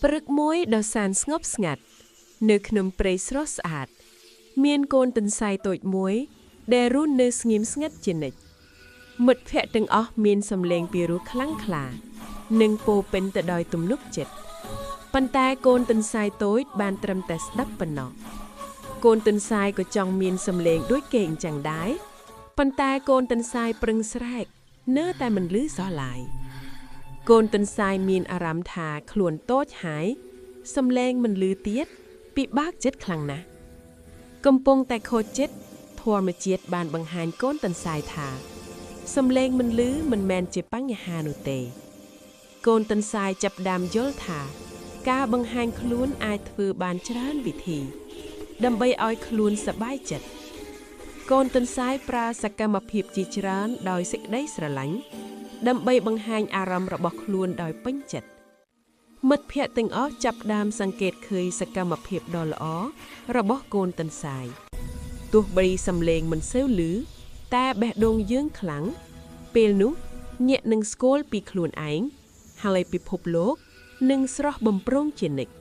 ព្រឹកមួយដ៏សានស្ងប់ស្ងាត់នៅក្នុងព្រៃស្រស់ស្អាតមានកូនទន្សាយតូចមួយដែលរស់នៅស្ងៀមស្ងាត់ជានិច្ចមិត្តភ័ក្តិទាំងអស់មានសម្លេងពីរោះខ្លាំងក្លានិងពោរពេញទៅដោយទំនុកចិត្តប៉ុន្តែកូនទន្សាយតូចបានត្រឹមតែស្ដាប់ប៉ុណ្ណោះកូនទន្សាយក៏ចង់មានសម្លេងដូចគេអញ្ចឹងដែរប៉ុន្តែកូនទន្សាយប្រឹងស្រែកនៅតែមិនឮសោះឡើយកូនទន្សាយមានអារម្មណ៍ថាខ្លួនតូចហើយសម្លេងមិនឮទៀតពិបាកចិត្តខ្លាំងណាស់កំពុងតែខូចចិត្តធម្មជាតិបានបង្ហាញកូនទន្សាយថាសម្លេងមិនឮមិនមែនជាបញ្ហានោះទេកូនទន្សាយចាប់ផ្ដើមយល់ថាការបង្ហាញខ្លួនអាចធ្វើបានច្រើនវិធីដើម្បីឲ្យខ្លួនសប្បាយចិត្តកូនទន្សាយប្រើសកម្មភាពជាច្រើនដោយសេចក្តីស្រឡាញ់ដើម្បីបង្ហាញអារម្មណ៍របស់ខ្លួនដោយពេញចិត្តមិត្តភ័ក្តិទាំងអស់ចាប់ផ្ដើមសង្កេតឃើញសកម្មភាពដ៏ល្អរបស់កូនទន្សាយទោះបីសំឡេងមិនសូវឮតែបេះដូងយើងខ្លាំងពេលនោះញាក់នឹងស្គាល់ពីខ្លួនឯងហើយពិភពលោកនឹងស្រស់បំព្រងជានិច្ច